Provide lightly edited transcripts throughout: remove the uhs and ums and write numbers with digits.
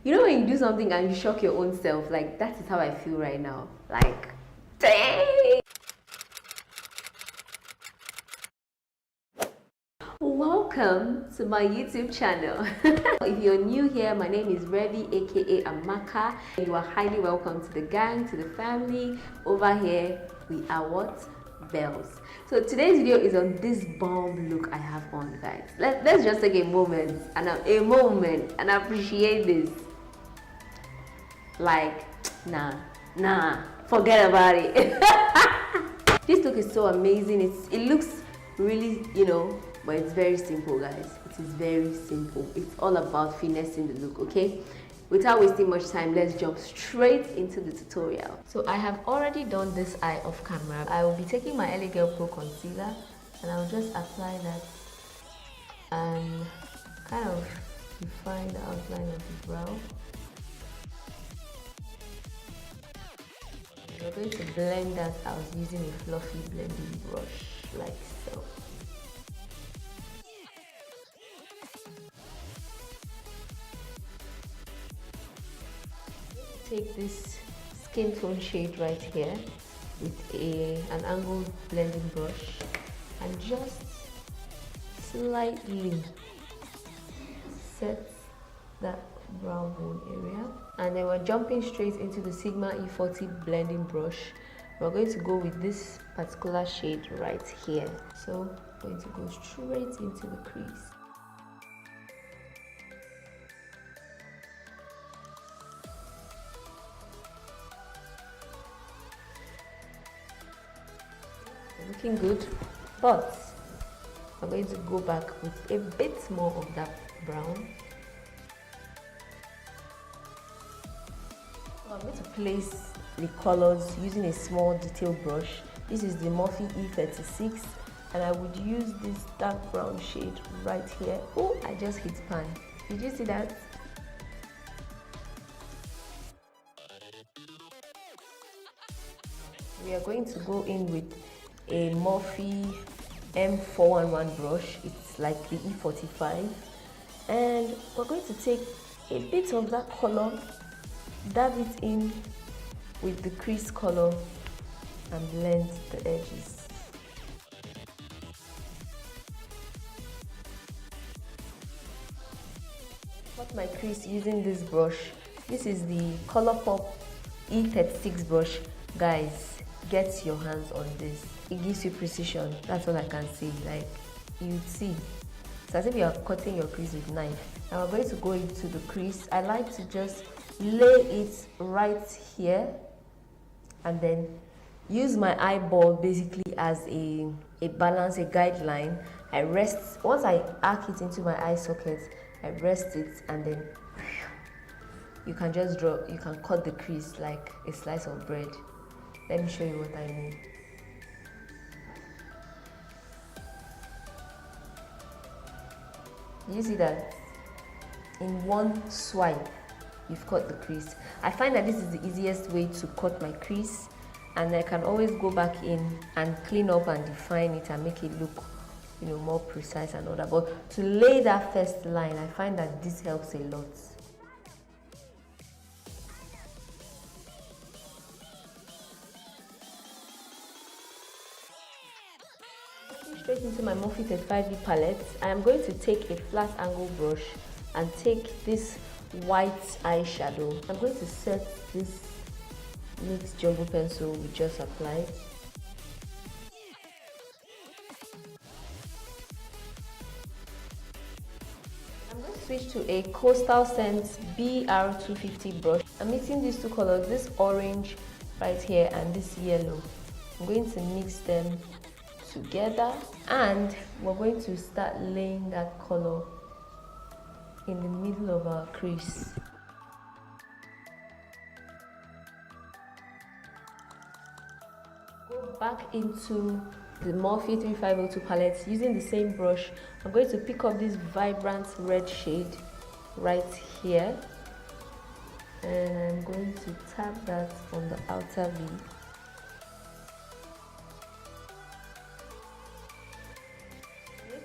You know when you do something and you shock your own self, like that is how I feel right now. Like, dang! Welcome to my YouTube channel. If you're new here, my name is Revi, aka Amaka. You are highly welcome to the gang, to the family. Over here, we are what? Bells. So today's video is on this bomb look I have on, guys. Let's just take a moment and appreciate this. Like, nah, forget about it. This look is so amazing. It looks really, but it's very simple, guys. It is very simple. It's all about finessing the look, okay? Without wasting much time, let's jump straight into the tutorial. So I have already done this eye off camera. I will be taking my LA Girl Pro concealer and I'll just apply that and kind of define the outline of the brow. We're going to blend that out using a fluffy blending brush like so. Take this skin tone shade right here with an angled blending brush and just slightly set that brow bone area, and then we're jumping straight into the Sigma E40 blending brush. We're going to go with this particular shade right here, so I'm going to go straight into the crease. Looking good, but I'm going to go back with a bit more of that brown. I'm going to place the colors using a small detail brush. This is the Morphe E36 and I would use this dark brown shade right here. Oh, I just hit pan. Did you see that? We are going to go in with a Morphe M411 brush. It's like the E45, and we're going to take a bit of that color, dab it in with the crease color and blend the edges. Cut my crease using this brush. This is the Colourpop E36 brush. Guys, get your hands on this. It gives you precision. That's all I can say. Like, you'd see. It's as if you are cutting your crease with a knife. Now we're going to go into the crease. I like to just lay it right here and then use my eyeball basically as a balance, a guideline. I rest, once I arc it into my eye socket, I rest it and then you can just draw, you can cut the crease like a slice of bread. Let me show you what I mean. You see that? In one swipe, you've cut the crease. I find that this is the easiest way to cut my crease, and I can always go back in and clean up and define it and make it look, more precise and all that. But to lay that first line, I find that this helps a lot. Straight into my Morphe 35 Lip Palette, I am going to take a flat angle brush and take this white eyeshadow. I'm going to set this NYX jumbo pencil we just applied. I'm going to switch to a Coastal Scent BR250 brush. I'm mixing these two colors, this orange right here and this yellow. I'm going to mix them together and we're going to start laying that color in the middle of our crease. Go back into the Morphe 3502 palette using the same brush. I'm going to pick up this vibrant red shade right here and I'm going to tap that on the outer V.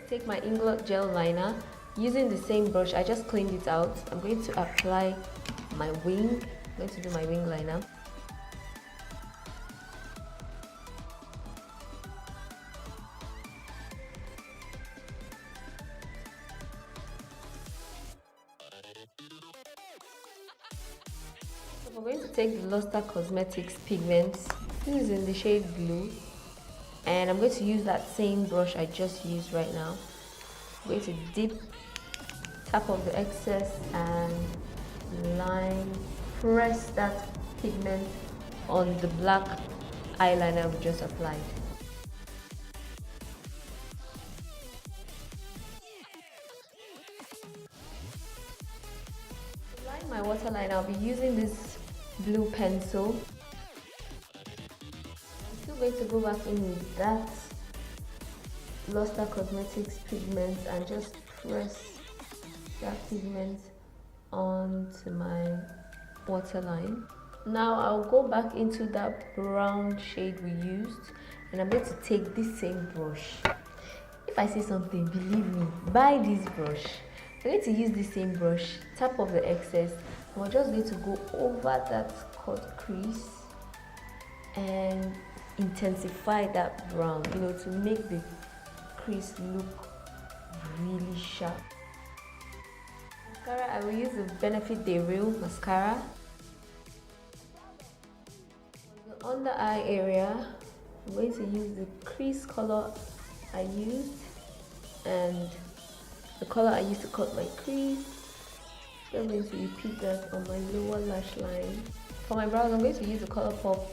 Take my Inglot gel liner using the same brush. I just cleaned it out. I'm going to apply my wing. I'm going to do my wing liner. So we're going to take the Luzta Cosmetics Pigment. This is in the shade Blue. And I'm going to use that same brush I just used right now. I'm going to dip, tap off the excess and line, press that pigment on the black eyeliner we just applied. To line my waterline, I'll be using this blue pencil. I'm still going to go back in with that Luzta Cosmetics pigment and just press that pigment onto my waterline. Now I'll go back into that brown shade we used and I'm going to take this same brush. If I say something, believe me, buy this brush. I'm going to use the same brush, tap off the excess, and we're just going to go over that cut crease and intensify that brown, you know, to make the crease look really sharp. Mascara, I will use the Benefit Day Real mascara. For the under eye area, I'm going to use the crease color I used and the color I used to cut my crease. So I'm going to repeat that on my lower lash line. For my brows, I'm going to use the Colourpop,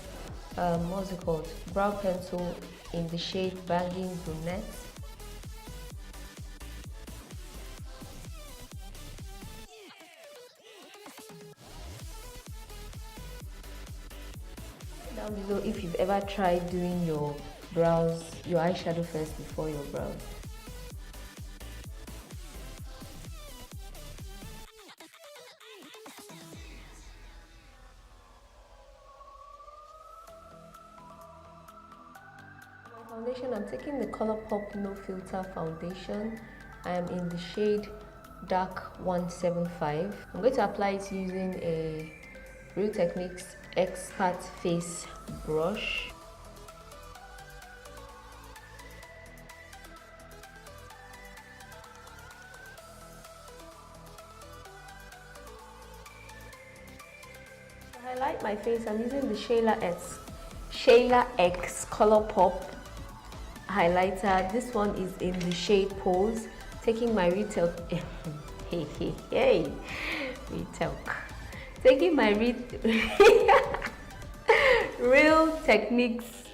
what's it called? Brow pencil in the shade Bangin Brunette. Down below if you've ever tried doing your brows, your eyeshadow first before your brows. For my foundation, I'm taking the Colourpop No Filter foundation. I am in the shade Dark 175. I'm going to apply it using a Real Techniques Expert Face brush. To highlight my face, I'm using the Shayla X Colourpop highlighter. This one is in the shade Pose. Taking my Retail taking my Real Techniques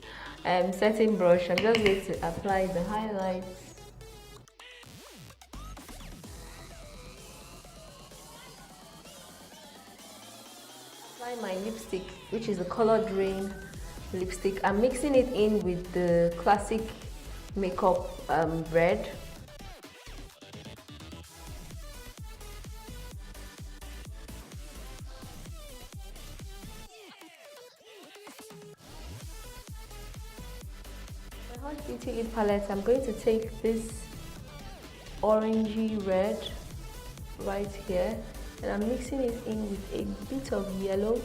setting brush, I'm just going to apply the highlights. Apply my lipstick, which is a colored Raine lipstick. I'm mixing it in with the classic makeup red. Hushbeautyng Lip Palette, I'm going to take this orangey red right here and I'm mixing it in with a bit of yellow.